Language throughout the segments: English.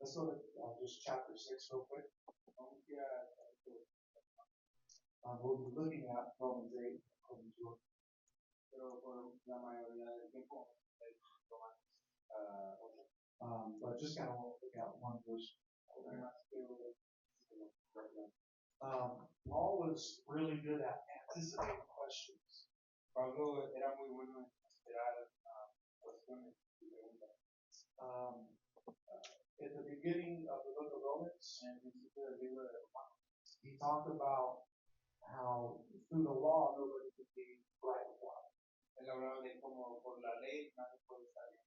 Let's go to just chapter 6 real quick. We'll be looking at Romans 8 according to it. But just kind of want to look at one verse. Paul was really good at anticipating questions. Pablo era muy bueno en esperar cuestiones y preguntas. At the beginning of the book of Romans, he talked about how through the law nobody could be right with God. Él hablaba de cómo por la ley nadie puede estar bien.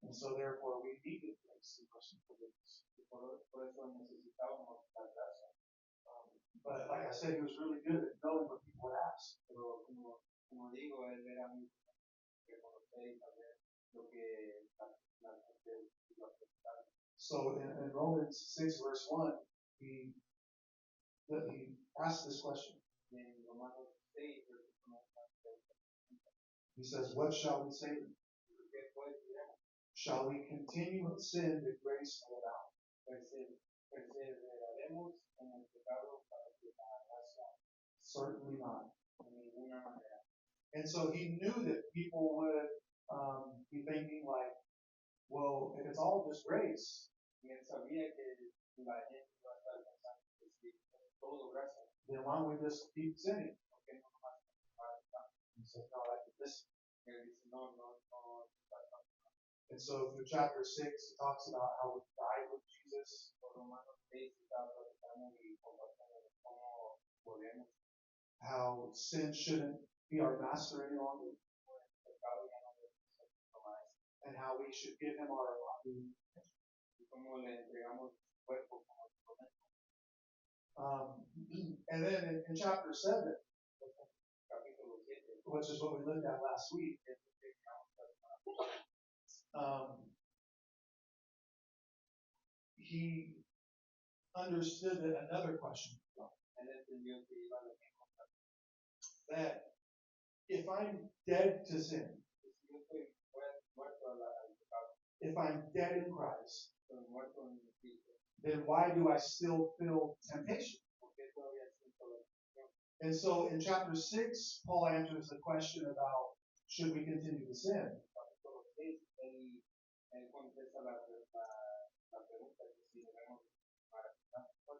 And so therefore we needed grace and mercy and forgiveness. Por eso necesitábamos la gracia. But like I said, he was really good at knowing what people would ask. Pero como digo, él era muy reconocer y saber lo que la gente iba a pensar. So in Romans 6 verse 1, he asked this question. He says, what shall we say? Shall we continue in sin that grace may abound? Certainly not. And so he knew that people would be thinking like, well, if it's all just grace, then why don't we just keep sinning? He said, no, I did this. And so through chapter 6, he talks about how we died with Jesus. How sin shouldn't be our master any longer. And how we should give him our body. And then in chapter 7, which is what we looked at last week, he understood that another question that if I'm dead to sin, if I'm dead in Christ, then why do I still feel temptation? And so in chapter 6, Paul answers the question about should we continue to sin?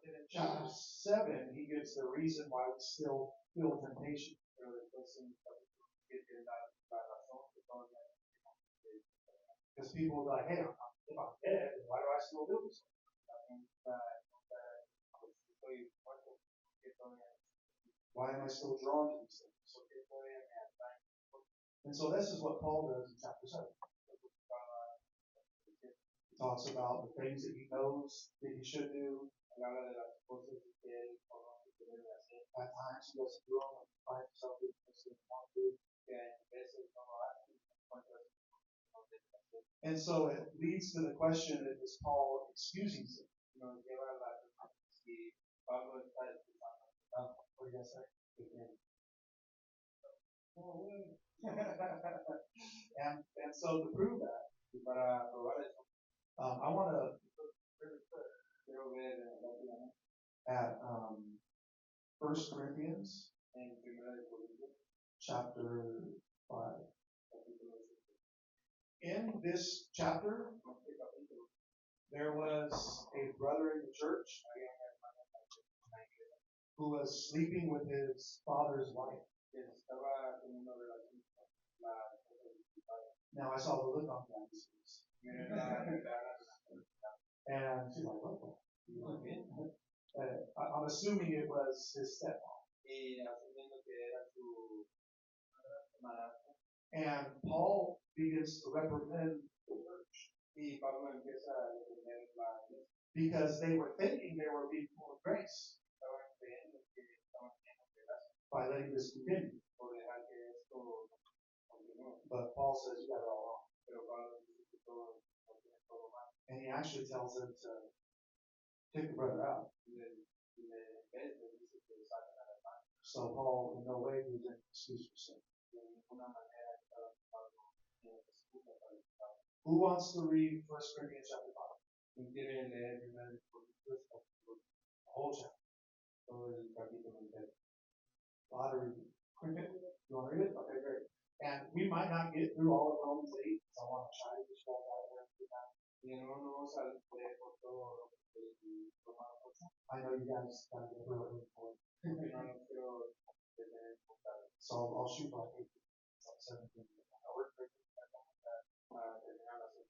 In chapter 7, he gives the reason why we still feel temptation. Because people will be like, hey, if I'm dead, why do I still do this? Why am I still drawn to these things? And so this is what Paul does in chapter 7. He talks about the things that he knows that he should do. At times he doesn't do them, and he finds himself doing things he doesn't want to do. And so it leads to the question, is Paul excusing sin? What do you guys say? And so to prove that, I want to at 1 Corinthians chapter 5. In this chapter, there was a brother in the church who was sleeping with his father's wife. Now I saw the look on Gabby's face. And she's like, what? I'm assuming it was his stepmom. And Paul begins to reprimand the church. Because they were thinking they were being full of grace by letting this continue. But Paul says you got it all wrong. And he actually tells them to kick the brother out. So Paul, in no way, gives an excuse for sin. Who wants to read 1 Corinthians chapter 5? ¿Quién quiere leer primero de Corintios capítulo, whole chapter, todo el capítulo entero? a lot of reading. You want to read it? Okay, great. And we might not get through all of Romans 8, so I want to try to just walk out of there and do that. Y no vamos a leer por todo el Romanos 8, I know you guys got to get really for it. porque no nos quiero detener en contar. So I'll shoot for like 18, like 17. I work for Para terminar las 8.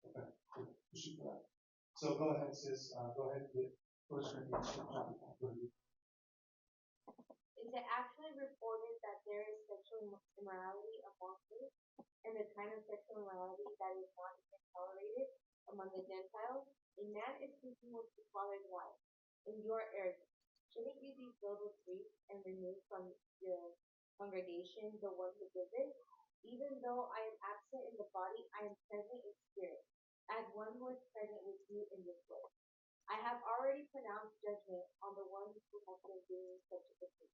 Okay, cool. We'll shoot for that. So go ahead, sis. Go ahead and get 1 Corinthians chapter 1. Is it actually reported that there is sexual immorality among you, and the kind of sexual immorality that is not even tolerated among the Gentiles? A man is sleeping with his father's wife, and you are arrogant. Shouldn't you be filled with grief and remove from the congregation the one who did this? Even though I am absent in the body, I am present in spirit, as one who is present with you in this way. I have already pronounced judgment on the one who has been doing such a thing.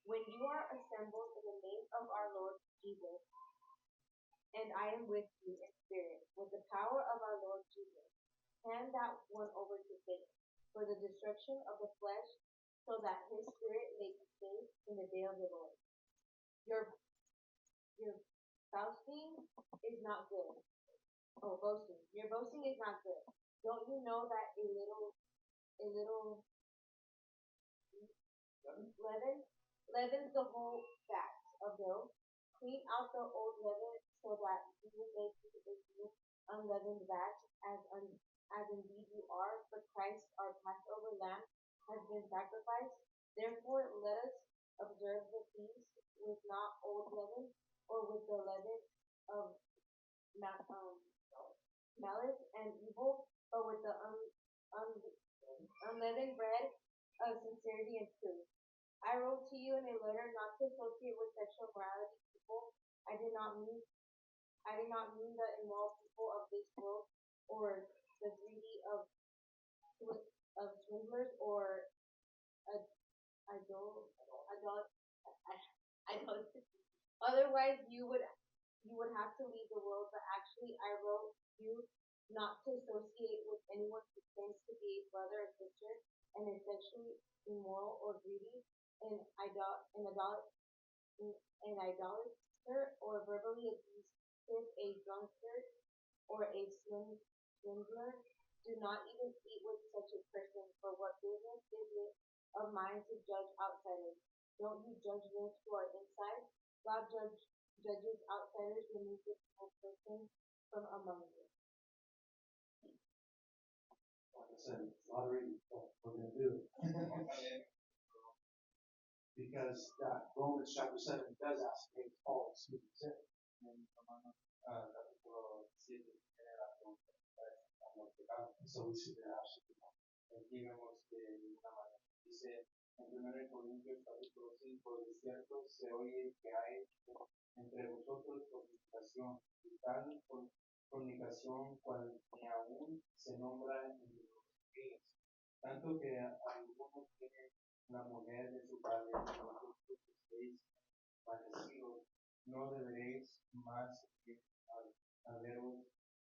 When you are assembled in the name of our Lord Jesus, and I am with you in spirit, with the power of our Lord Jesus, hand that one over to Satan for the destruction of the flesh, so that his spirit may be saved in the day of the Lord. Your boasting is not good. Oh, boasting. Your boasting is not good. Don't you know that a little leaven leavens the whole fat of dough? Clean out the old leaven so that you will make a new unleavened batch, as indeed you are. For Christ, our Passover lamb, has been sacrificed. Therefore, let us observe the feast with not old leaven, or with the leaven of malice and evil, but with the unleavened bread of sincerity and truth. I wrote to you in a letter not to associate with sexual morality people. I did not mean the immoral people of this world, or the greedy of swindlers, or idolaters. Otherwise, you would have to leave the world. But actually, I wrote you not to associate with anyone who claims to be a brother or sister and is sexually immoral or greedy, an idolater, or verbally abusive, a drunkard, or a swindler. Do not even eat with such a person, for what business is it of mine to judge outsiders? Don't you judge those who are inside? God judges outsiders. Remove the evil person from among you. Like I said, a lot of reading. So we're going to do it. Because that Romans chapter 7 does ask me all excuse me. En Romanos capítulo 7 tiene la pregunta a los pecados. And so we see that absolutely. Aquí vemos que de una manera dice en 1 Corintios capítulo 5, de cierto se oye que hay entre vosotros fornicación, y tal fornicación cual ni aún se nombra en los días, tanto que algunos tienen la mujer de su padre, y vosotros estéis parecidos, no deberéis más que haberos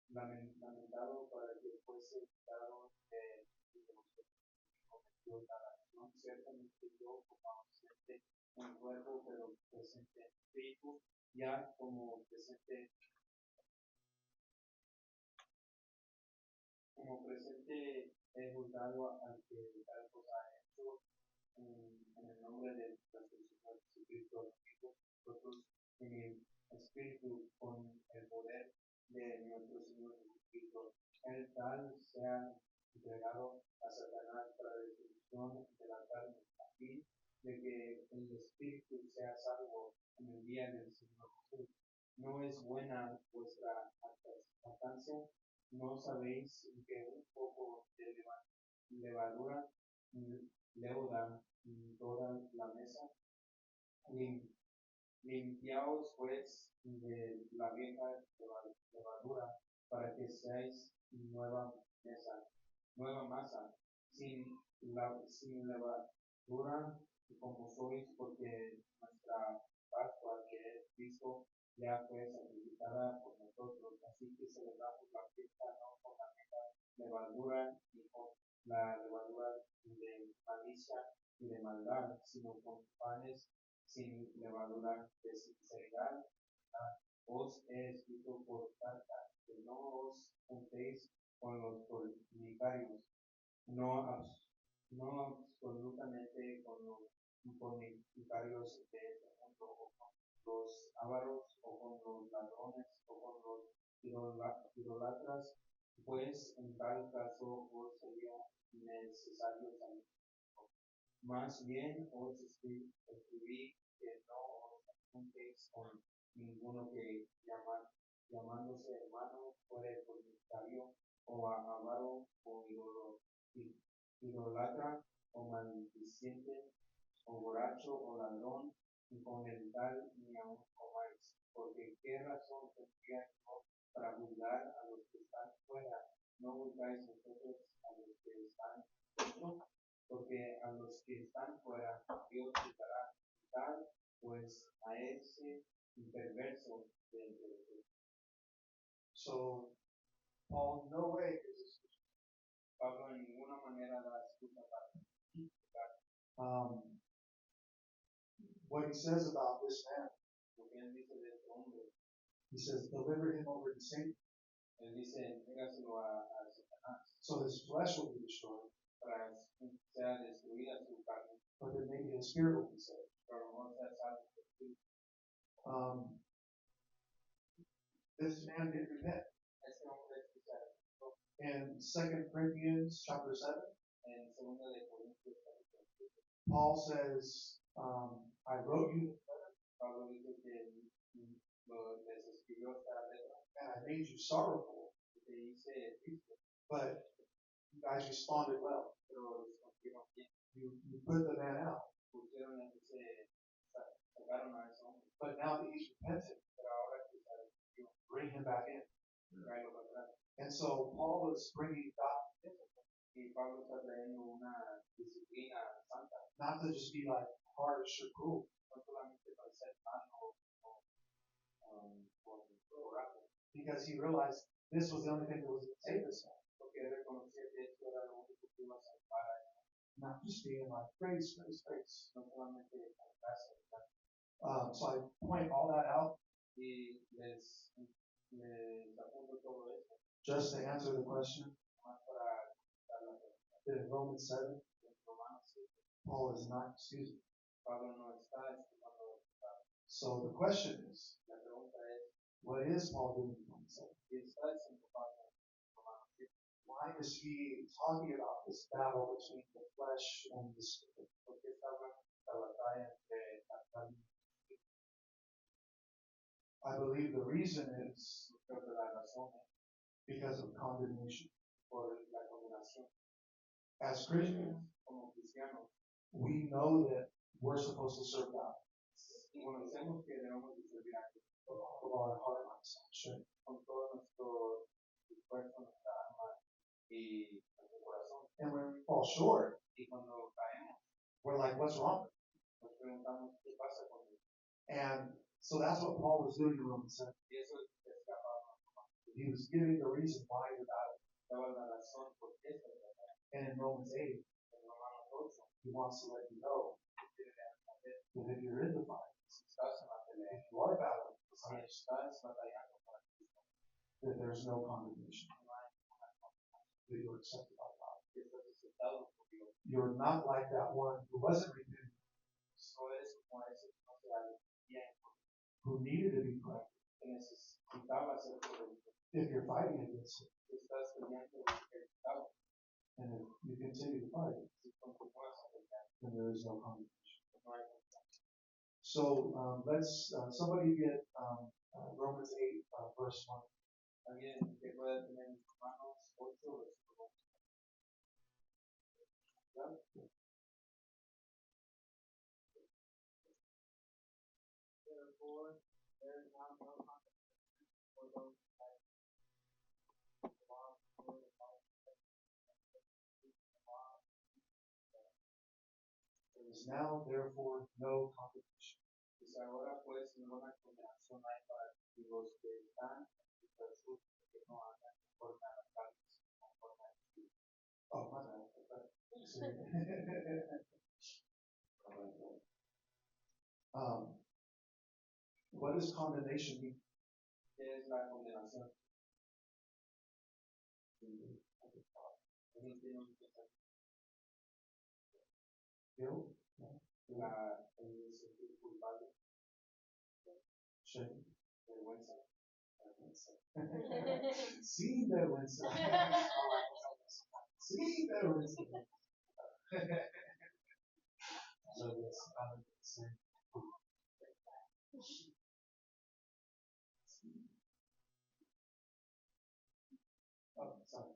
lamentado para que fuese quitado de vosotros cometió tal acción. Ciertamente yo, como ausente en cuerpo, pero presente en espíritu, ya como presente he juzgado al que tal cosa ha hecho en el nombre de nuestro Señor Jesucristo, nosotros en el espíritu con el poder de nuestro Señor Jesucristo. El tal sea entregado a Satanás para destrucción de la carne, a fin de que el espíritu sea salvo en el día del Señor Jesús. ¿No es buena vuestra jactancia? ¿No sabéis que un poco de levadura leuda toda la mesa? Limpiaos pues de la vieja levadura, para que seáis nueva masa, sin levadura, como sois, porque nuestra Pascua, que es Cristo, ya fue sacrificada por nosotros, así que celebramos la fiesta no con la levadura y con la levadura de malicia y de maldad, sino con panes sin levadura de sinceridad. Os he escrito por carta que no os juntéis con los fornicarios, no, no absolutamente con los fornicarios de este mundo, o con los ávaros, o con los ladrones, o con los idolatras, pues en tal caso os sería necesario salir. Más bien os escribí que no os juntéis con ninguno que llamándose hermano fuere fornicario o avaro o idolatra o maldiciente o borracho o ladrón, y con el tal ni aun comáis, porque qué razón tendría yo para juzgar a los que están fuera, no juzgáis vosotros a los que están dentro, porque a los que están fuera Dios juzgará, tal pues a ese perverso de entre vosotros. So, Paul, no way is this. Pablo en ninguna manera da excusa para Um, what he says about this man, lo que él dice de este hombre. he says, deliver him over to Satan, Él dice, entrégaselo a Satanás so his flesh will be destroyed, para que sea destruida su carne, but then maybe his spirit will be saved. pero no sea salvo por ti. This man did repent. Este hombre sí se arrepintió. In 2 Corinthians chapter 7, En 2 de Corintios capítulo 7, Paul says, I wrote you Pablo dice que les escribió esta letra and I made you sorrowful, y te hice triste, but you guys responded well. pero respondieron bien. You put the man out. Pusieron sacaron a ese hombre, But now that he's repented, pero ahora que se arrepintió, bring him back in. tráelo para atrás. And so Paul is bringing God Y Pablo está trayendo una disciplina santa, not to just be like harsh or cruel, no solamente para ser malo o rápido, because he realized this was the only thing that was going to save this man. porque él reconocía que esto era lo único que iba a salvar a él, Not just being like praise, praise, praise. no solamente cantarse, So I point all that out y les apunto todo esto, just to answer the question más para dar la pregunta. that in Romans 7, En Romanos 7, Paul is not excusing. Pablo no está explicando. So the question is, La pregunta es, what is Paul doing in Romans 7? ¿qué está diciendo Pablo en Romanos 7? Why is he talking about this battle between the flesh and the spirit? ¿Por qué está hablando de esta batalla entre la carne? I believe the reason is Creo que la razón es because of condemnation. por la condenación. As Christians, Como cristianos, we know that we're supposed to serve God conocemos que debemos de servir a Dios with all of our heart, mind, soul, strength. con todo nuestro esfuerzo, nuestra alma y nuestro corazón. And when we fall short, Y cuando caemos, we're like, what's wrong? nos preguntamos qué pasa con Dios. And so that's what Paul was doing in Romans 7. Y eso es lo que está Pablo. He was giving the reason why you're battling. Daba la razón por qué está batalla. And in Romans 8, En Romanos 8, he wants to let you know that if you're in the fight, si estás en la pelea, if you are battling, si estás batallando para Cristo, that there's no condemnation, no hay una condenación, that you're accepted by God. que estás aceptado por Dios. You're not like that one who wasn't repentant, No eres como ese que no se arrepiente, who needed to be corrected. que necesitaba ser corregido. If you're fighting against it, Si estás peleando el pecado, and if you continue to fight, si continúas a pelear, then there is no condemnation. no hay condenación. So let's somebody get Romans 8, verse 1. Alguien que pueda tener en Romanos 8, versículo 1. Therefore, there is now no condemnation for those who have the law, for the law, There is now, therefore, no condemnation. Dice ahora pues ninguna condenación hay para los que están en Jesús, que no andan conforme a la carne, sino conforme a Espíritu. Oh, my bad. What does condemnation mean? ¿Qué es la condenación? Guilt? El sentir culpable, Shame? vergüenza. Sí, vergüenza. Sí, vergüenza. Love this. Oh, sorry.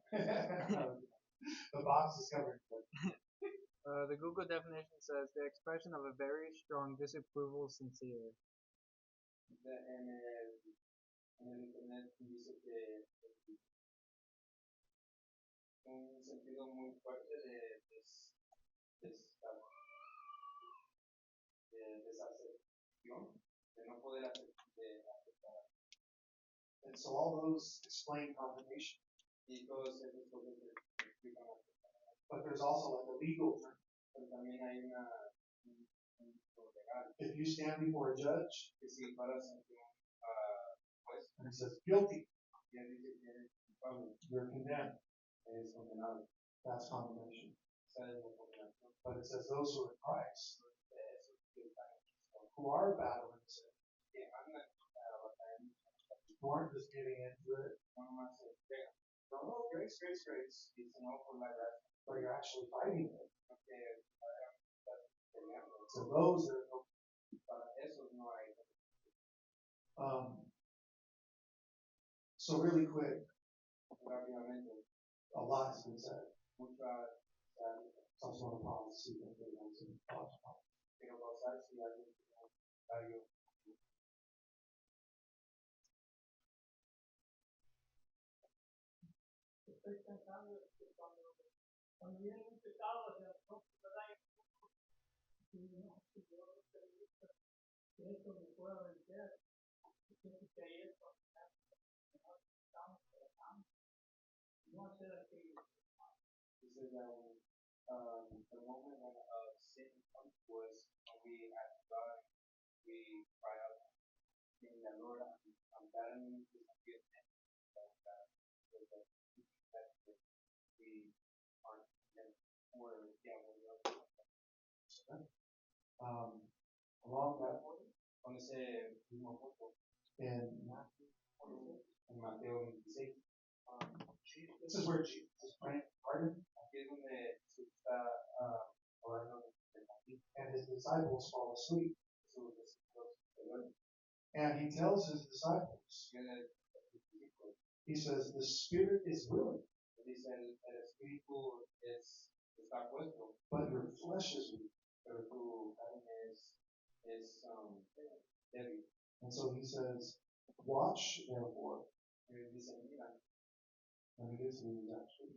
The box is covered. The Google definition says the expression of a very strong disapproval sincere. En el internet dice que un sentido muy fuerte de desacepción, de no poder aceptar. And so all those explain condemnation. Y todos esos cosas explican la aceptación. But there's also like a legal term. Pero también hay un legal. If you stand before a judge Que si paras ante un juez and he says guilty, y él dice que eres culpable, you're condemned. eres condenado. That's condemnation. Esa es la condenación. But it says those who are in Christ, Esos que están en Cristo, who are battling sin, que andan batallando, who aren't just getting into it, no nomás se pegan, oh, grace, grace, grace, sino por la gracia, but you're actually fighting it. porque estás peleando. So those that are Para esos no hay. so really quick, Rápidamente, a lot has been said. mucha So I just want to pause to see if anybody has any thoughts. quiero pausar si alguien tiene un comentario. Estoy pensando que cuando viene un pecado hacia nosotros, ¿verdad? Y no, si yo no permito que esto me pueda vencer, siento que hay esto, no hacer aquello. Dice that the moment when sin comes to us, when we ask God, we cry out, saying that Lord, I'm battling this against him, so that we aren't we're Along that con ese mismo punto in Matthew 26, en Mateo 26, this is where Jesus is praying pardon, aquí es donde Jesús está orando and his disciples fall asleep. sus discípulos. And he tells his disciples, he says, the spirit is willing, Dice el espíritu está puesto, but your flesh is weak. pero tu carne es débil. And so he says, watch therefore. Y dice, mira, Let me get to these actually.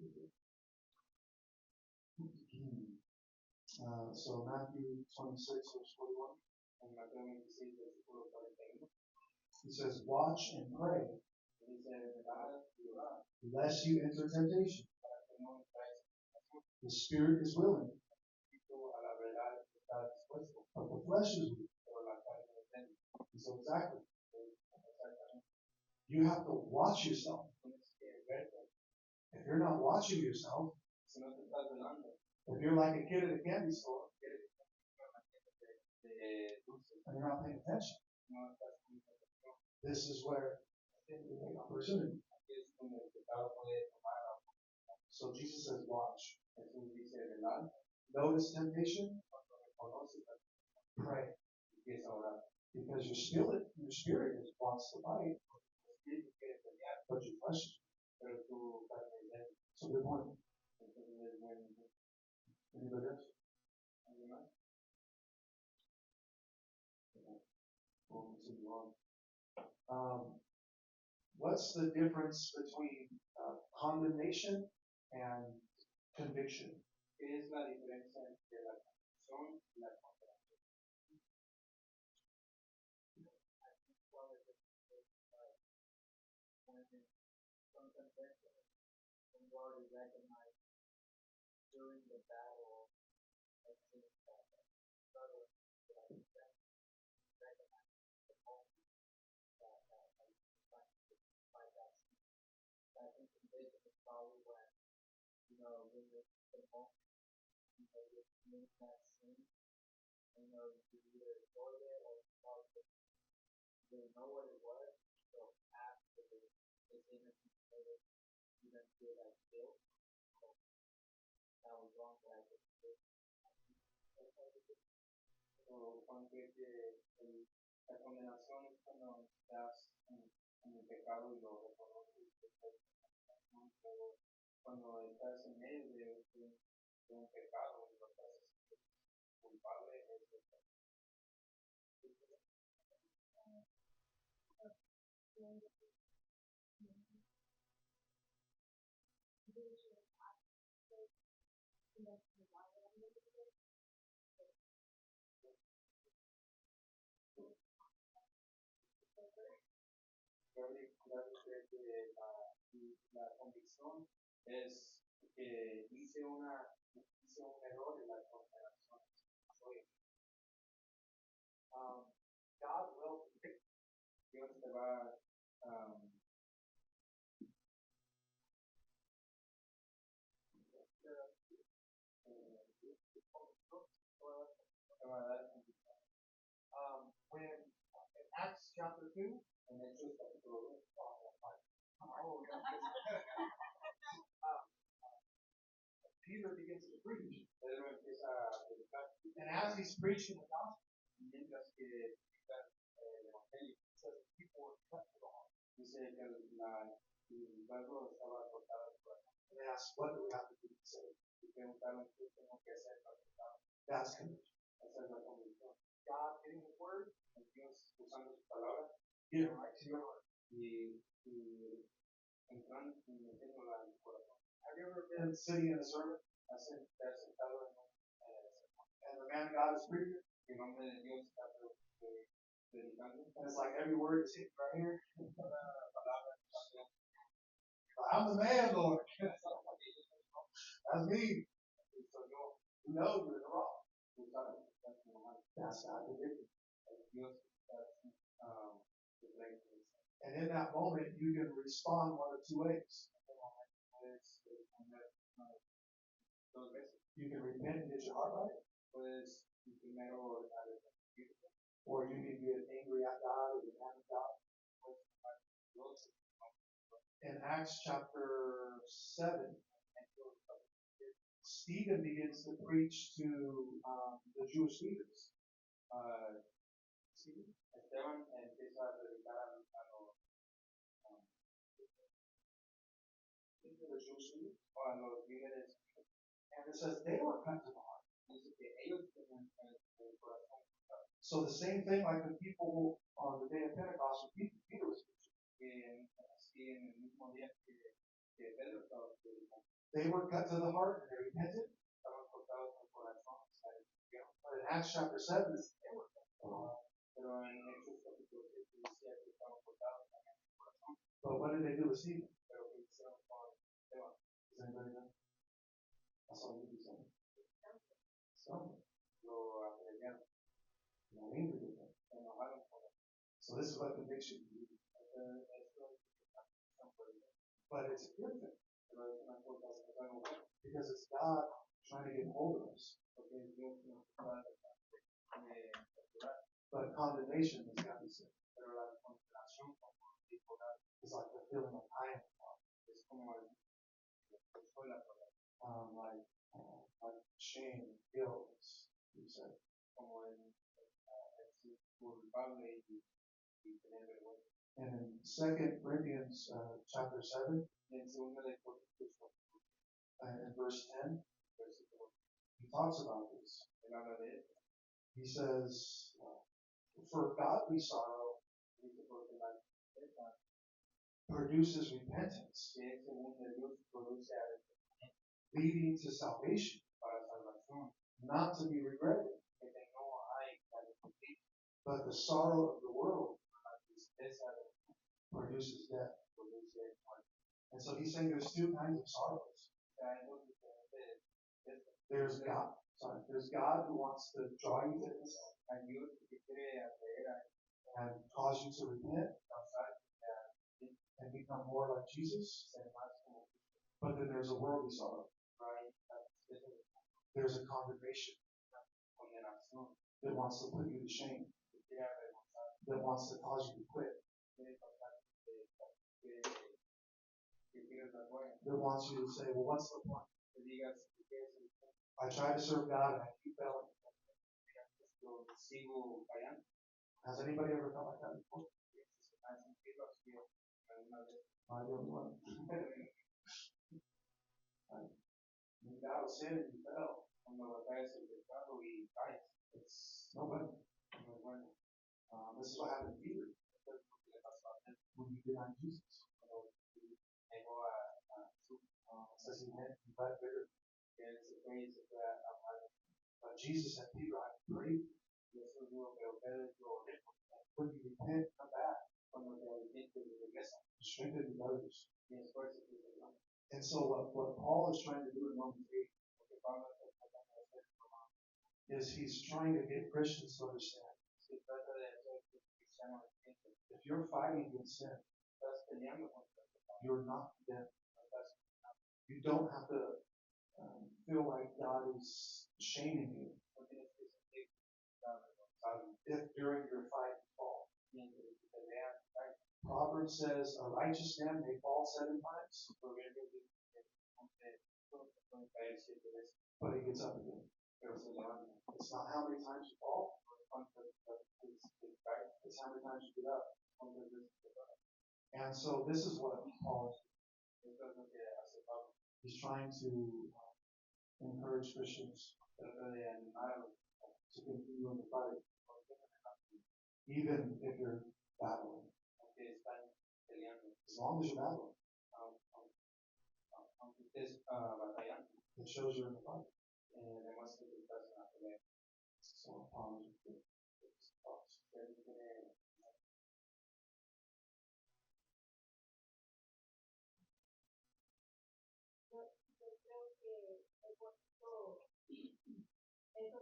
So Matthew 26, verse 41. en Mateo 26, versículo 41, He says, watch and pray, dice, velar y orar, lest you enter temptation. para que no entráis en tentación. The spirit is willing, A la verdad está dispuesto, but the flesh is weak. pero la carne es débil. And so exactly, Exactamente. you have to watch yourself. Tienes que verte. If you're not watching yourself, Si no te estás velando, if you're like a kid at a candy store eres de dulces, and you're not paying attention, no estás poniendo atención. this is where the opportunity. Aquí es donde el pecado puede tomar a So Jesus says, watch. Jesús dice, velar, Notice temptation, cuando reconoce la pray. empieza a orar. Because your spirit wants to fight, El espíritu quiere pelear, but your flesh is. pero tu carne es débil. So good morning. Entonces es bueno. Anybody else? ¿Alguien más? We'll continue on. What's the difference between condemnation and conviction? ¿Qué es la diferencia entre la convicción y la condenación? you already recognize during the battle, I think that struggle that recognize the moment that you trying to fight that. I think the vision is probably when, when the moment, you're doing that scene, you either enjoyed it or you probably didn't know what it was. So after the interview later, you then feel that guilt. So that was wrong, but I just did. So cuando la condenación es cuando estás en el pecado y lo reconoces, pero cuando estás en medio de un pecado y lo estás culpable, es la convicción es que hice un error en la condenación. God will convict. Dios te va When in Acts chapter 2, en Hechos capítulo 2. Peter begins to preach. Pedro empieza a predicar. And as he's preaching the gospel, Mientras que predica el evangelio, people were cut to the heart. dice que el pueblo estaba cortado de corazón. And they asked, what do we have to do to save? Y preguntaron qué tengo que hacer para salvar. That's conviction. Esa es la convicción. God getting His word, And Dios usando su palabra get it right to your heart. y entrando y metiéndola en tu corazón. Have you ever been sitting in a sermon Te has sentado en and the man of God is preaching, el nombre de Dios está predicando. and it's like every word is hitting right here? Cada palabra está I'm the man, Lord. That's me. soy yo. You know you're in the wrong. Tú sabes, estás en lo malo. That's God convicting. Dios está And in that moment, you can respond one of two ways. dos veces. You can repent and get your heart right, Puedes primero arrepentirte, or you can get angry at God or get mad at God. In Acts chapter 7, Stephen begins to preach to the Jewish leaders. Esteban empieza a predicar a los Jewish leaders. o a los líderes. And it says they were cut to the heart. Dice que ellos tenían el corazón. So the same thing like the people on the day of Pentecost when Peter was preaching. Así en el mismo día que Pedro estaba predicando, They were cut to the heart and they repented. estaban cortados el corazón. But in Acts chapter 7, it's they were cut to the heart. Pero en Hechos capítulo 7 decía que estaban cortados también el corazón. But what did they do with Stephen? Pero que hicieron con Esteban. Does anybody know? That's all you do, son. Some. Lo agredieron, No angry with them. se enojaron con él. So this is what conviction do. But it's a good thing. Pero es una cosa que es algo bueno, Because it's God trying to get hold of us. porque Dios nos va a capturar. But condemnation is God is sin. Pero la condenación como dijo It's like the feeling of I am es como el consuela por like shame, guilt, you said. como el culpable y tener vergüenza. And in 2 Corinthians chapter 7, Y en segundo de Corintios in verse 10, versículo he talks about this. él habla de esto. He says, for godly sorrow Dice porque la tristeza produces repentance, que es según de Dios produce arrepentimiento leading to salvation, para salvación, not to be regretted. que no hay arrepentimiento, But the sorrow of the world la tristeza de produces death. produce muerte. And so So he's saying there's two kinds of sorrows. There's God. There's God who wants to draw you to Himself and cause you to repent and become more like Jesus. But then there's a worldly sorrow. There's a congregation that wants to put you to shame, that wants to cause you to quit, that wants you to say, well, what's the point? I try to serve God and I keep failing. Has anybody ever felt like that before? Am I the only one? You battle sin and you fail. It's nobody. This is what happened to Peter when he denied Jesus. It says he went and got bigger. Jesus said, Peter, I pray. When you repent, come back. Strengthen the others. And so what Paul is trying to do in Romans 8 is he's trying to get Christians to understand. If you're fighting against sin, you're not condemned. You don't have to feel like God is shaming you if during your fight you fall. Proverbs says a righteous man may fall 7 times, but he gets up again. It's not how many times you fall, it's how many times you get up. And so this is what Paul is doing. He's trying to encourage Christians to continue in the fight, even if you're battling. As long as you're battling, it shows you're in the fight. So, Yo creo que es bonito eso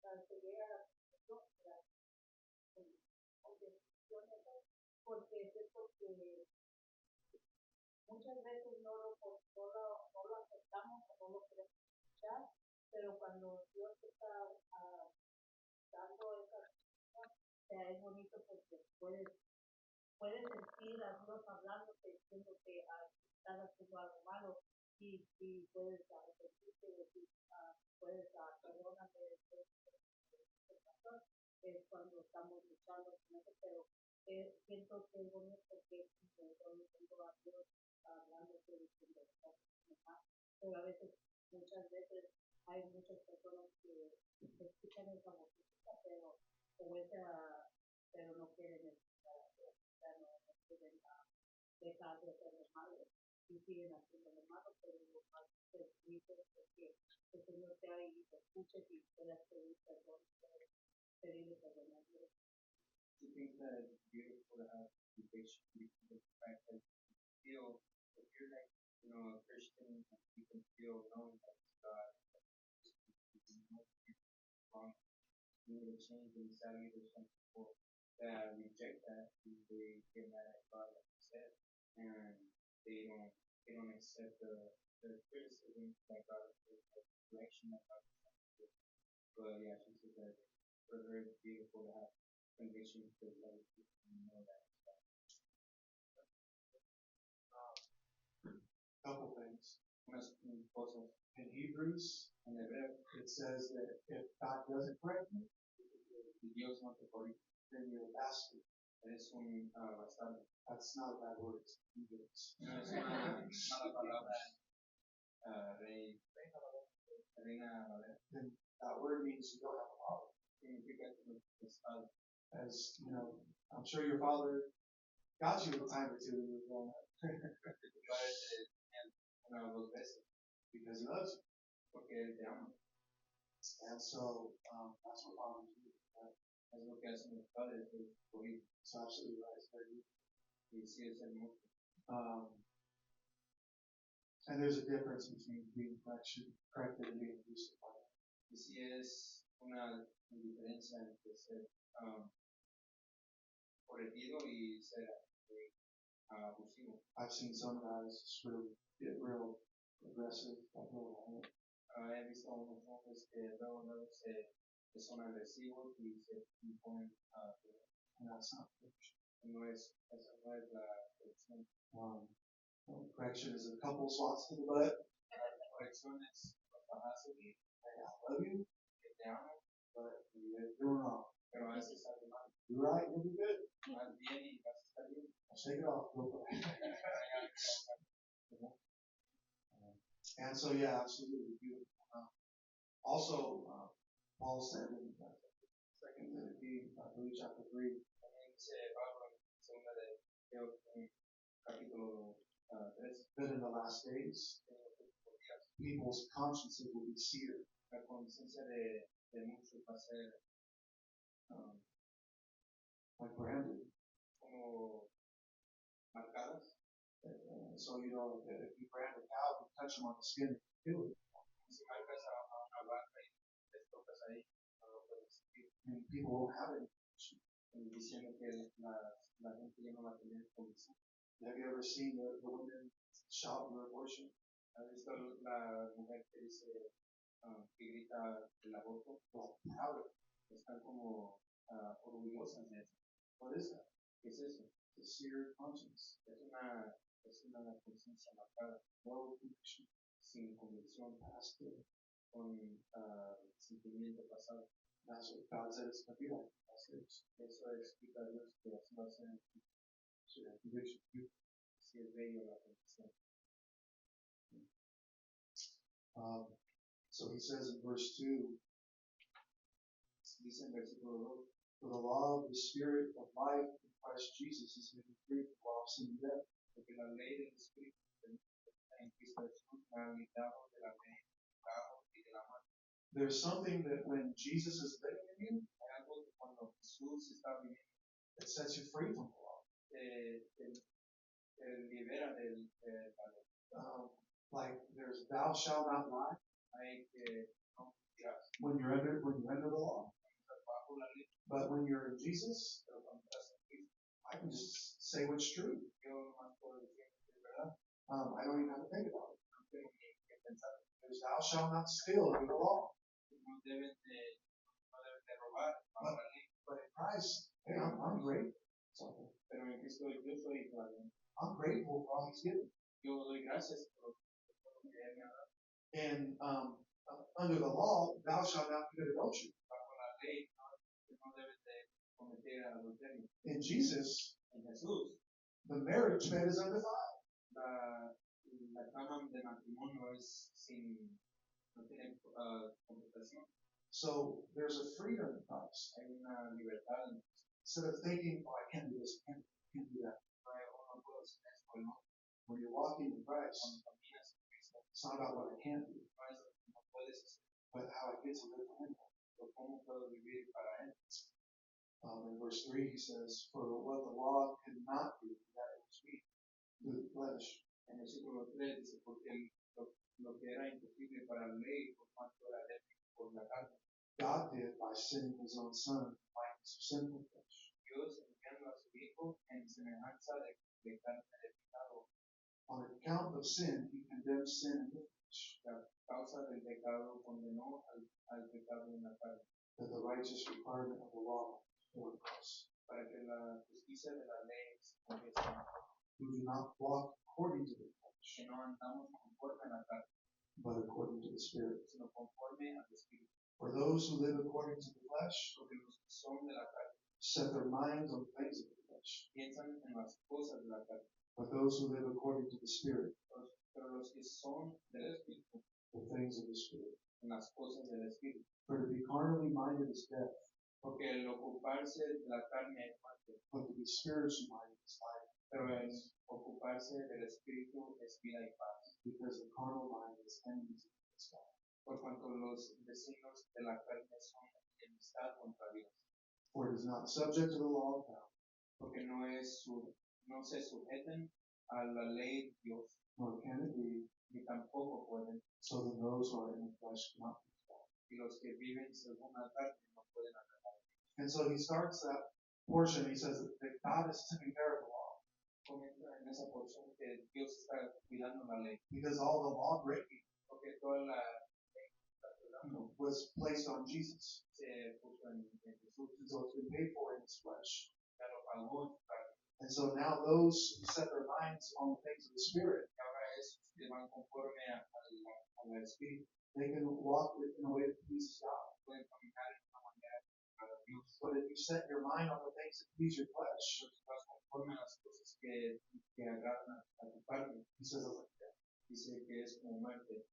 cuando se llega a la conclusión, porque es cierto que muchas veces no lo aceptamos o no lo queremos escuchar, pero cuando Dios está dando esa respuesta, es bonito porque puedes sentir a Dios hablándote, diciendo que estás haciendo algo malo y puedes arrepentirte y decir, perdóname, es cuando estamos luchando con eso, pero siento que es bonito porque cuando tengo a Dios hablándote, diciendo más, pero a veces, muchas veces, hay muchas personas que escuchan esa música, pero no quieren escuchar a Dios, o sea, no quieren dejar de hacer lo malo y siguen haciendo lo malo, pero lo más que dice es que el Señor te haga y te escuches y puedas pedir perdón, pedirle perdón a Dios. I think that it's beautiful to have conviction because of the fact that you feel, if you're like, a Christian, you can feel knowing that it's God, you know you're wrong, you need to change, and sadly there's some people that reject that, and they get mad at God, like you said, and they don't accept the criticism that God gives, the direction that God gives. But yeah, she said that it's very beautiful to have conviction because other people know that. couple things. Unas cosas. In Hebrews, it says that if God doesn't correct you, Dios no te corrige. then you're a bastard. Eres un bastardo. That's not a bad word. It's Hebrews. No es una mala palabra, reina Valera. Then that word means you don't have a father. Significa que es padre. As you know, I'm sure your father got you a time or two when you were growing up. Una o dos veces. Because he loves you. Porque él te ama. And so that's what fathers do. Es lo que hacen los padres, It's absolutely right. It's very good. y sí es hermoso. And there's a difference between being corrected and being crucified. Y sí es una diferencia entre ser corregido y ser abusivo. I've seen some guys just really get real aggressive, like real violent. He visto a unos hombres que luego son agresivos y se imponen And that's not correction. esa no es la corrección. Correction is a couple swats to the butt. La corrección es bajarse y Hey, I love you, que te amo, but you're doing wrong. pero a veces sale mal. You're right, you'll be good. Más bien y vas a estar bien. I'll shake it off real quick. And so, yeah, absolutely beautiful. Also, Paul said in 2 Timothy, I believe chapter 3, También dice Pablo en segunda de Timoteo, capítulo 3, that in the last days, people's consciences will be seared. la conciencia de muchos va a ser Like branded. como marcadas. So, you know, if you brand a cow, you touch them on the skin, you kill it. Si marcas a una vaca y te tocas ahí, no lo puedes sentir. And people won't have it. Diciendo que la gente ya no va a tener condición. Have you ever seen the women shout for abortion? ¿Has visto la mujer que dice, que grita el aborto? Well, proud of it. Están como orgullosas de eso. What is that? ¿Qué es eso? It's a seared conscience. Es una conciencia marcada, No conviction. sin convicción, Past it. con sentimiento pasado. That's what God said it's going to be like. That's it. Eso explica a Dios que así va a ser. So that conviction. Si es bello la convicción. So he says in verse 2, Dice en versículo 2, for the law of the Spirit of life in Christ Jesus has made me free from the law of sin and death. porque la ley del Espíritu en Cristo Jesús me ha librado de la ley del pecado y de la muerte. There's something that when Jesus is living in you, Hay algo que cuando Jesús está viviendo, it sets you free from the law. te libera de la ley. Like there's thou shalt not lie Hay que no mentirás. when you're under the law. Estás bajo la ley, But when you're in Jesus, pero cuando estás en Cristo, I can just say what's true. yo nomás puedo decir que es verdad. I don't even have to think about it. No tengo ni que pensar. There's thou shalt not steal under the law. No deben de robar bajo la ley. But in Christ, hey, I'm grateful. So, Pero en Cristo yo soy igual. I'm grateful for all He's given. Yo doy gracias por lo que Él me ha dado. And under the law, thou shalt not commit adultery. Bajo la ley no debes de cometer adulterio. In Jesus, En Jesús, the marriage bed is undefiled. la cama de matrimonio es no tiene computación. So there's a freedom in Christ. Hay una libertad en Instead of thinking, oh, I can't do this, I can't do that. no puedo hacer esto, no. When you're walking in Christ, Cuando caminas en Cristo, it's not about what I can't do, no es lo que no puedes hacer, but how I get to live for Him. pero cómo puedo vivir para Él. In verse 3, he says, for what the law could not do, that it was weak through the flesh. En el versículo 3 dice, porque lo que era imposible para la ley, por cuanto era débil por la carne, God did by sending His own Son in the likeness of sinful flesh. Dios enviando a su Hijo en semejanza de carne de pecado, On account of sin, He condemned sin in the flesh, la causa del pecado condenó al pecado en la carne, that the righteous requirement of the law for us, para que la justicia de la ley se cumpliese, who do not walk according to the flesh, que no andamos conforme a la carne, but according to the Spirit. sino conforme al Espíritu. For those who live according to the flesh Porque los que son de la carne set their minds on things of the flesh, piensan en las cosas de la carne, but those who live according to the Spirit, pero los que son del Espíritu, the things of the Spirit. en las cosas del Espíritu. For to be carnally minded is death, Porque el ocuparse de la carne es muerte, but to be spiritually minded is life, pero el ocuparse del Espíritu es vida y paz. because the carnal mind is enmity against God. Por cuanto los designios de la carne son enemistad contra Dios, For it is not subject to the law of God, porque no se sujeten a la ley de Dios, nor can it be, ni so that those who are in the flesh cannot please God. Y los que viven según la carne no pueden agradar. And so he starts that portion, he says that God is taking care of the law. Comienza en esa porción que Dios está cuidando la ley. Because all the law breaking Porque toda la ley está cuidando was placed on Jesus. se puso en Jesús. And so it's been paid for in his flesh. Ya lo pagó en su carne. And so now those who set their minds on the things of the Spirit, Y ahora esos que van conforme al Espíritu they can walk in a way that pleases God. pueden caminar en una manera para Dios. But if you set your mind on the things that please your flesh, Pero si vas conforme a las cosas que agradan a tu carne, he says it's like that. dice que es como muerte.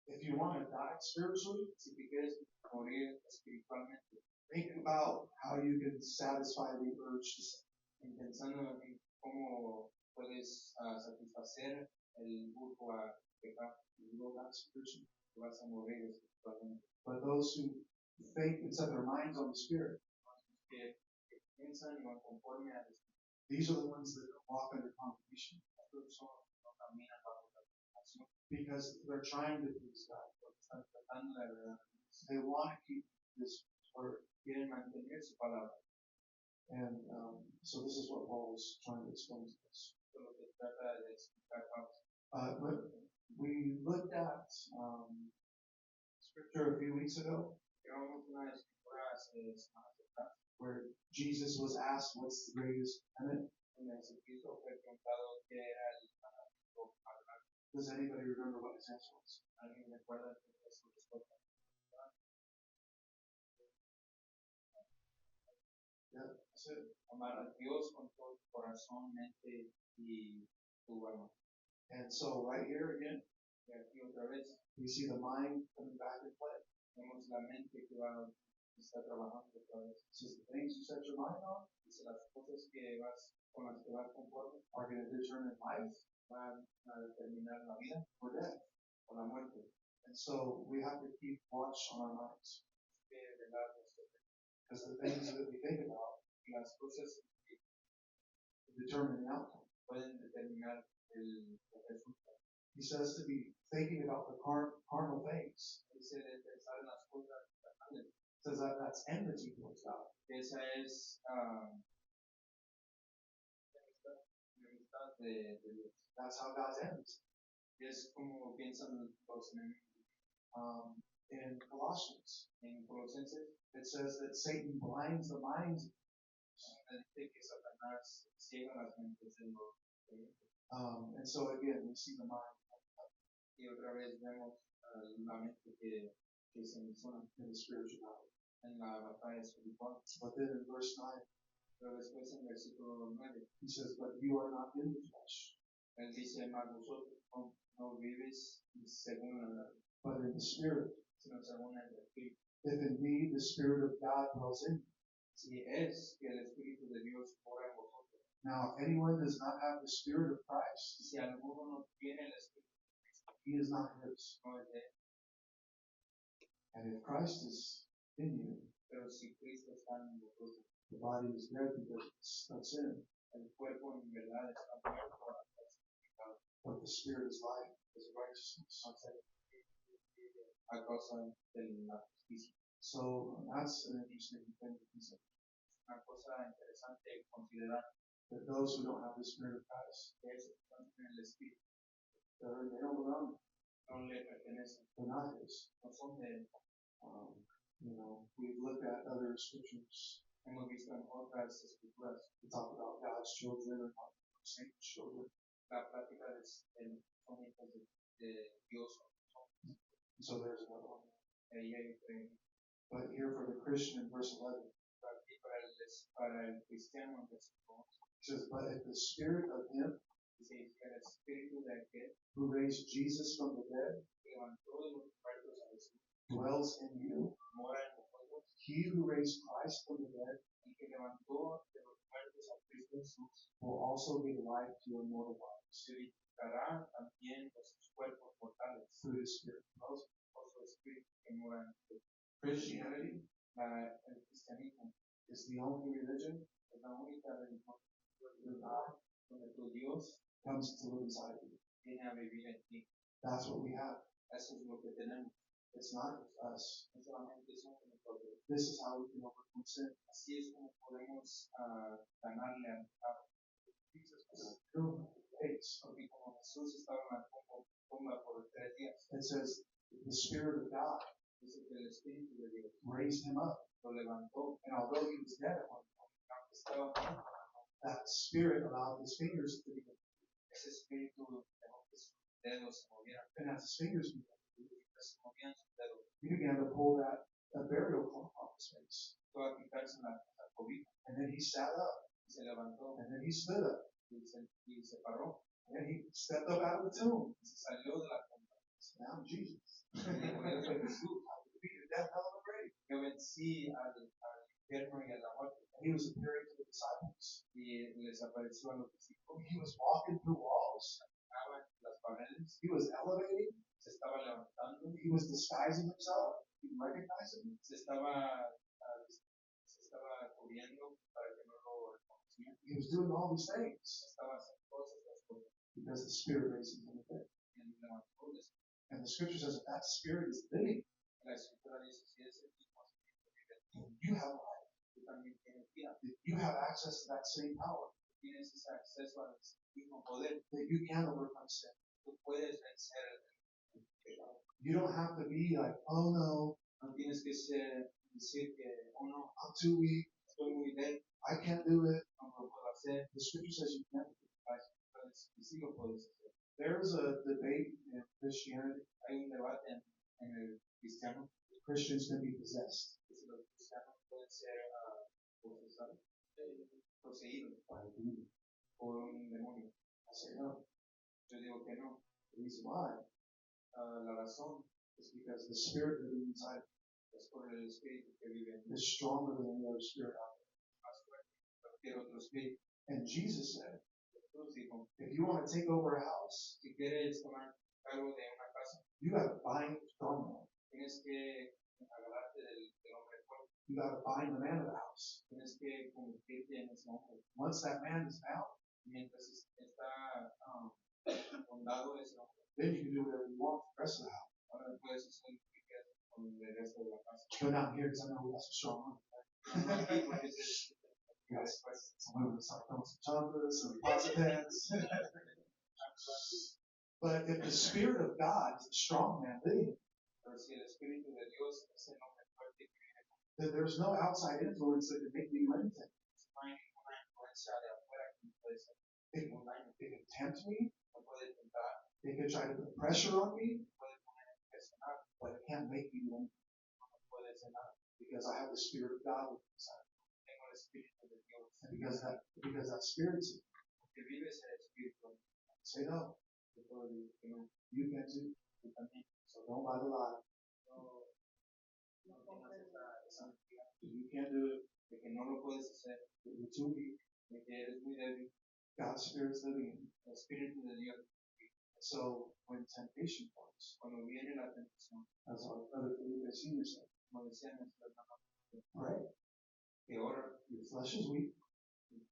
If you want to die spiritually, Si te quieres morir espiritualmente, think about how you can satisfy the urge to sin. pensando en cómo puedes satisfacer el gusto a pecar, You will die spiritually. que vas a morir espiritualmente. But those who think and set their minds on the Spirit, Que piensan y van conforme a Espíritu, these are the ones that walk under condemnation no caminan bajo la tentación, because they're trying to please God. porque están tratando de agradar a Dios. They want to keep this word. Quieren mantener su palabra. And so this is what Paul is trying to explain to us. Eso es lo que trata de explicar Pablo. But we looked at scripture a few weeks ago Llevamos una escritura hace semanas atrás, where Jesus was asked, what's the greatest commandment? donde Jesucristo fue preguntado qué era el mandamiento más grande. Does anybody remember what his answer was? ¿Alguien recuerda que fue su respuesta? Yeah, that's it. Amar a Dios con todo tu corazón, mente y tu alma. And so right here again, Y aquí otra vez we see the mind coming back in play. vemos la mente que está trabajando otra vez. It says the things you set your mind on Dice las cosas que con las que vas conforme are going to determine life van a determinar la vida or death. o la muerte. And so we have to keep watch on our minds Que velar nuestra mente. because the things that we think about Y las cosas que determine the outcome. pueden determinar el resultado. He says to be thinking about the carnal things. Dice de pensar en las cosas carnales. He says that that's enmity towards God. Esa es enemistad de Dios. That's how God's enmity. Es como piensan los enemigos. In Colossians, En Colosenses it says that Satan blinds the minds. dice que Satanás ciega las mentes de los creyentes. And so again, we see the mind Y otra vez vemos la mente que se menciona in the spiritual battle. en la batalla espiritual. But then in verse 9, Pero después en versículo 9, he says, but you are not in the flesh, él dice, mas vosotros no vives según la carne, but in the spirit, sino según el Espíritu. if indeed the Spirit of God dwells in you. Si es que el Espíritu de Dios mora en vosotros. Now, if anyone does not have the Spirit of Christ, Si alguno no tiene el Espíritu de Cristo, he is not his. no es de él. And if Christ is in you, Pero si Cristo está en vosotros, the body is dead because of sin, el cuerpo en verdad está muerto a causa del pecado, but the Spirit is life, is righteousness. a causa de la justicia. So that's an interesting thing to consider. Una cosa interesante considerar That those who don't have the Spirit of Christ, que esos que no tienen el Espíritu they don't belong, no le pertenecen, they're not his. no son de él. We've looked at other scriptures Hemos visto en otras escrituras that talk about God's children and not Satan's children. la práctica de son hijos de Dios. So there's another one. Ella y creen. But here for the Christian in verse 11, Aquí para el cristiano en versículo 11, it says, but if the Spirit of him dice que el Espíritu de aquel who raised Jesus from the dead que levantó de los muertos a Jesús dwells in you, mora en vosotros, he who raised Christ from the dead y que levantó de los muertos a Cristo Jesús, will also give life to your mortal bodies vivificará también vuestros cuerpos mortales through his Spirit. por su Espíritu que mora en vosotros. Christianity El cristianismo is the only religion es la única religión where God donde tu Dios comes to live inside of you. viene a vivir en ti. That's what we have. Eso es lo que tenemos. It's not us. No solamente somos nosotros. This is how we can overcome sin. Así es como podemos ganarle al pecado. Porque como Jesús estaba en la tumba por 3 días, It says the Spirit of God dice que el Espíritu de Dios raised him up. lo levantó. And although he was dead at one point, Aunque estaba muerto, that Spirit allowed his fingers to be moved. ese Espíritu dejó que sus dedos se movieran. And as his fingers moved, Se movían sus dedos. he began to pull that burial cloth off his face. Fue a quitarse la cobija And then he sat up. y se levantó And then he stood up. y se paró. And then he stepped up out of the tomb. Y se salió de la tumba. So now I'm Jesus. Y dijo, yo soy Jesús. I defeated death, hell, and the grave. Yo vencí al infierno y a la muerte. And he was appearing to the disciples. Y les apareció a los discípulos. He was walking through walls. Estaba en las paredes, He was elevating. se estaba levantando, He was disguising himself. You recognize him? se estaba cubriendo para que no lo reconocieran. He was doing all these things Estaba haciendo todas estas cosas because the Spirit raised him from the dead. y él levantó de And the Scripture says that that Spirit is living. la escritura dice, si ese mismo espíritu vive en ti, You have life. tú también tienes vida, You have access to that same power. tienes ese acceso al mismo poder, That you can overcome sin. tú puedes vencer el pecado. You don't have to be like, oh no, No tienes que decir que, oh no, I'm too weak. estoy muy débil, I can't do it. no lo puedo hacer. The Scripture says you can. Y sí lo puedes hacer. There's a debate in Christianity. Hay un debate en el cristiano Christians can be possessed que si los cristianos pueden ser poseídos by a demon. por un demonio. I say no. Yo digo que no. The reason why La razón is because the Spirit living inside es por el espíritu que vive en is stronger than any other spirit out más fuerte que cualquier otro espíritu. there. And Jesus said, Jesús dijo, if you want to take over a house, si quieres tomar cargo de una casa, you got to bind the strong man. tienes que agarrarte del hombre fuerte, You got to bind the man of the house. tienes que convertirte en ese hombre. Once that man is bound, Mientras está condado ese hombre, then you can do whatever you want for the rest of the house. ahora puedes hacer lo que quieras con el resto de la casa. Go down here because I know we got some strong men. No aquí porque se Yes. después Some women start throwing some chambers, some positives. But if the Spirit of God is a strong man living, pero si el espíritu de Dios es el hombre fuerte que vive con then there's no outside influence that can make me do anything. no hay ninguna influencia de afuera que me puede hacer It, ningún daño, it can tempt me, no puede tentar, it can try to put pressure on me, no puede poner presionar, but it can't make me do anything no puede hacer nada. because I have the Spirit of God living inside. Tengo el espíritu de Dios, And because that Spirit's in me. porque vives el espíritu. Say no, Yo puedo decir que no, you can too. tú también. So don't buy the lie. No tengas esa mentira You can't do it. de que no lo puedes hacer, You're too weak. de que eres muy débil. God's Spirit's living in you. El espíritu de Dios, So when temptation comes, cuando viene la tentación, as our brother Felipe Sr. said, como decía nuestro hermano, pray. que ora, Your flesh is weak,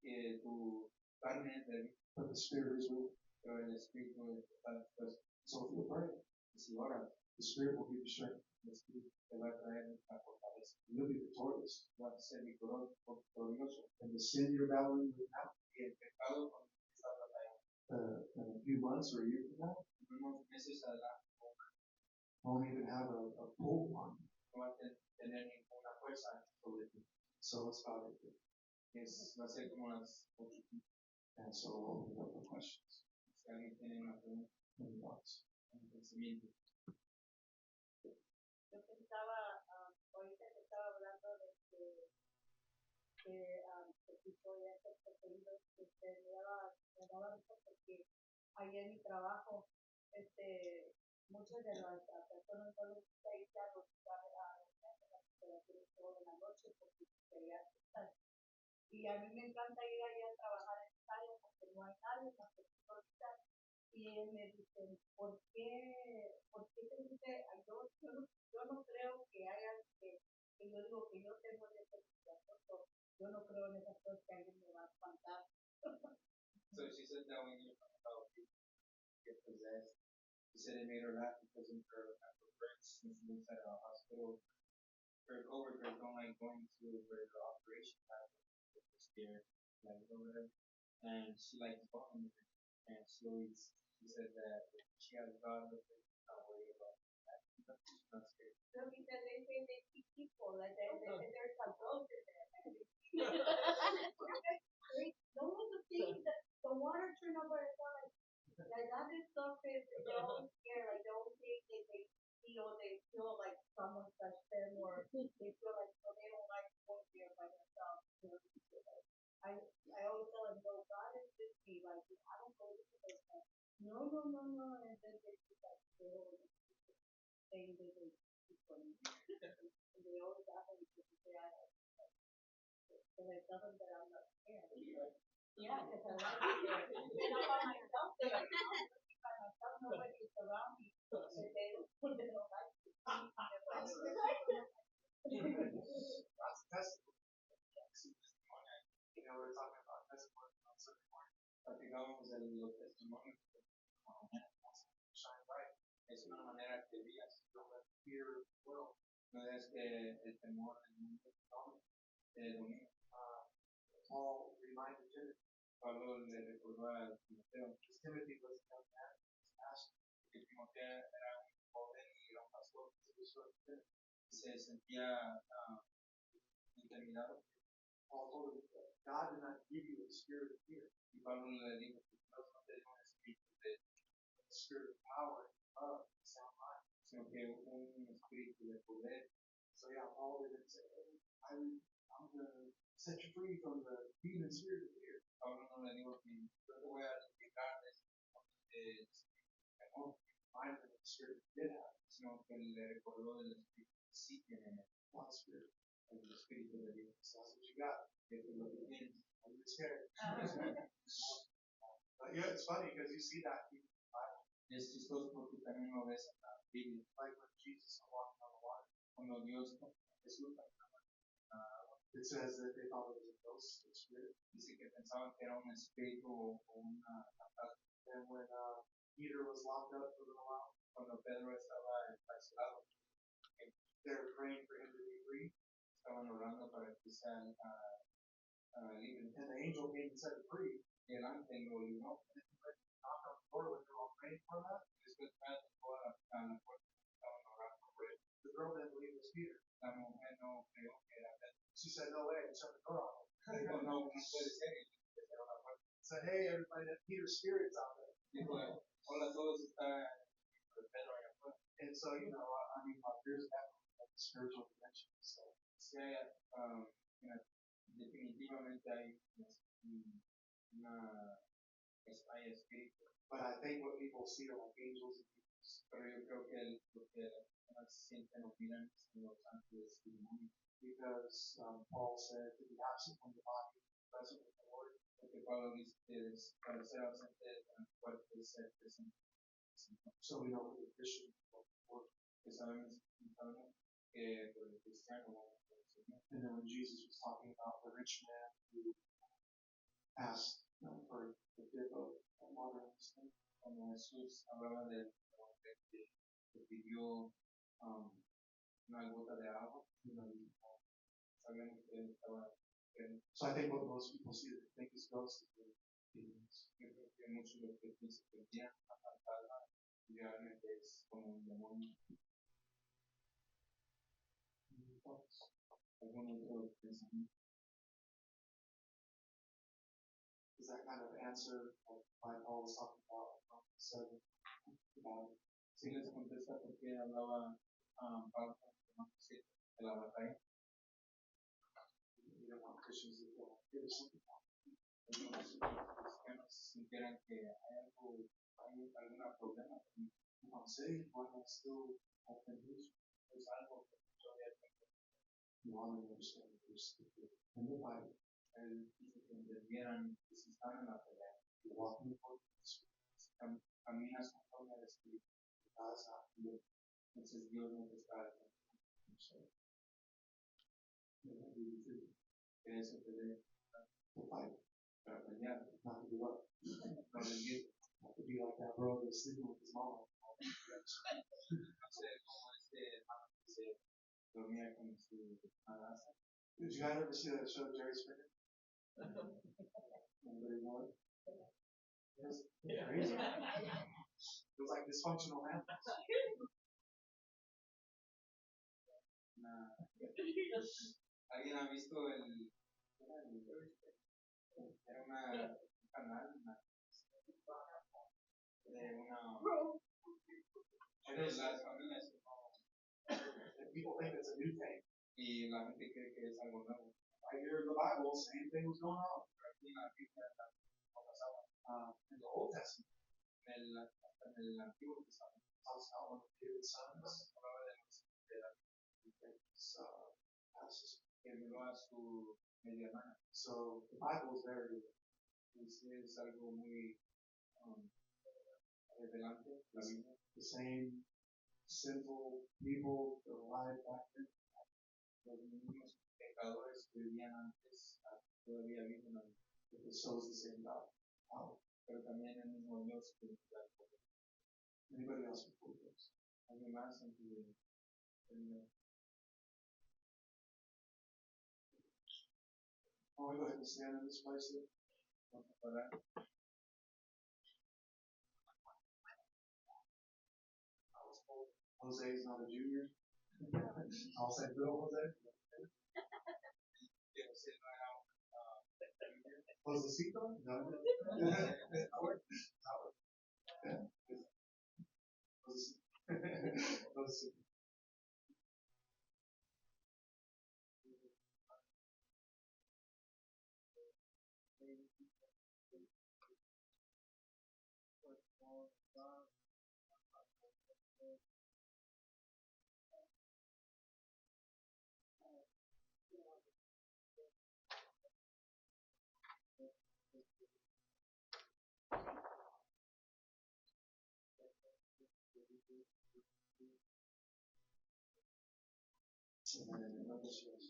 que tu carne es débil, but the Spirit is willing. pero el espíritu está dispuesto. So if you pray, Y si oras, the Spirit will give you strength. el espíritu te va a traer la fortaleza. You'll be victorious. Vas a ser victorioso. And the sin you're battling with now, Y el pecado con el que estás batallando, in a few months or a year from now, en unos meses adelante, won't even have a pull on you. no va a tener ninguna fuerza sobre ti. So it's about it. Va a ser como las 8. And so we'll open it up for questions. Si alguien tiene una pregunta, Any thoughts? un pensamiento. Yo pensaba, ahorita que estaba hablando de que el tipo de estos poseídos, me daba risa porque ahí en mi trabajo, muchas de las personas no les gusta irse a buscar a las operaciones toda la noche porque se quería asustar. Y a mí me encanta ir ahí a trabajar en esta área porque no hay nadie más que tú ahorita. Y me dicen, ¿por qué te dice? Yo no creo que haya, que yo digo que yo tengo de ese tipo, yo no creo en esas cosas que alguien me va a espantar. So she said that when you talk about people get possessed, She said it made her laugh because of her friends when she was at a hospital. Her coworkers don't like going to where the operation happened. They're scared, like over there. And she likes going there. And she said that she has God with her, not worry about that. She's not scared. No, because they say they keep people, like there's a ghost in there. Don't know the thing that the water turned over and on. Like that is stuff is they're always scared, like they always think they feel like someone touched them or they feel like so they don't like going there by themselves. You know, I always tell them, no, God is with me, like I don't believe in this stuff. No, no, no, no, and then they just like they always saying they keep going. And they always ask me to say and I tell them that I'm not scared. Yeah, because I like it there. And I'm by myself there. I'm looking by myself, nobody is around me. So they don't like it. That's testimony. You know, we're talking about testimony on Sunday morning. Practicamos los testimonios Shine bright. es una manera que digas, Don't let fear dwell. no es que el temor del mundo te domine. Paul reminded Timothy, Pablo le recordó a Timoteo because Timothy was a young man, he was pastor. que Timoteo era un joven y era un pastor. Se sentía intimidado. Paul told him that God did not give you a spirit of fear, Y Pablo le dijo que Dios no te dio un espíritu de but a spirit of power, love, and sound mind. sino que un espíritu de poder. So yeah, Paul didn't say, hey, I'm going to set you free from the demon spirit of fear. Pablo no le dijo que yo te voy a liberar de temor, Reminded him of the spirit he did have, sino que le recordó del espíritu que sí tiene one spirit. el espíritu de Dios. So that's what you got. Que es lo que tienes. Are you scared? But yeah, it's funny because you see that in the Bible. Es chistoso porque también lo ves en la Biblia. Like when Jesus was walking on the water. Cuando Dios, Jesús, It says that they thought it was a ghost, a spirit. dice que pensaban que era un espíritu o una fantasma. And when Peter was locked up for a little while, Cuando Pedro estaba encarcelado, they were praying for him to be free. estaban orando para que sea libre. And the angel came and set him free. Y el ángel lo libró. And then he went and knocked on the door when they were all praying for that. Después Pedro fue a la puerta, estaban orando por él. The girl didn't believe it was Peter. La mujer no creyó que era Pedro. She said, no way, and shut the door on him. Dijo, no, no puede ser. Y le cerró la puerta. Said, hey, everybody, that Peter's spirit's out there. Dijo, hola a todos, está Pedro allá afuera. And so, you know, I mean, there's that like, spiritual dimension. So, Sí, definitivamente hay hay espíritu, but I think what people see are like angels and demons. pero yo creo que lo que las personas sienten o miran son los ángeles y demonios. Because Paul said to be absent from the body, present with the Lord. Porque Pablo dice que es para ser ausente del cuerpo y ser presente. So we know for the Christian, Que sabemos que por el cristiano, and then when Jesus was talking about the rich man who asked for the dip of water in his thing, cuando Jesús hablaba del hombre que pidió una gota de agua, you know, sabemos que él estaba enfermo. so I think what most people see that they think is ghosts is the demons. Yo creo que muchos de los que piensan que tienen una fantasma realmente es como un demonio. Algún otro pensamiento. Does that kind of answer why Paul was talking about about it? Sí les contesta porque hablaba Pablo de la batalla. You don't want Christians to feel like there's something wrong. Algunos cristianos sintieran que hay algún problema. If I'm saved, why am I still open to this? Es algo que todavía tengo. You want to understand that there's in the Bible, Él dice que entendieran que si están en la pelea, you're walking according to the Spirit. caminas conforme al Espíritu. God's not you. Entonces Dios no te está haciendo. So, you know, be free Que eso te dé to fight, para pelear. not to give up. No rendirte. Not to be like that bro that's sleeping with his mom. Dormía con su madrastra. Did you guys ever see that show Jerry Springer? Anybody know it? Yes. Crazy. It was like dysfunctional man. ¿Alguien ha visto el era un canal de una de las familias People think it's a new thing. y la gente cree que es algo nuevo. Right here in the Bible, same thing was going on. Aquí en la Biblia In the Old Testament, hasta en el Antiguo Testamento talks about one of David's sons. hablaba de los que violó a su media hermana. So the Bible is very Es algo muy revelante, la Biblia. the same sinful people that were alive back then. Los mismos pecadores que vivían antes todavía viven hoy. It shows the same God. Wow. Pero también el mismo Dios que nos da el poder. Anybody else before this? ¿Alguien más en tu Oh, we go ahead and stand in this place then. vamos a parar? Jose is not a junior. I'll say Bill Jose. Que José no era Josecito? No. Howard? Howard. Yeah. Jose. And then another source.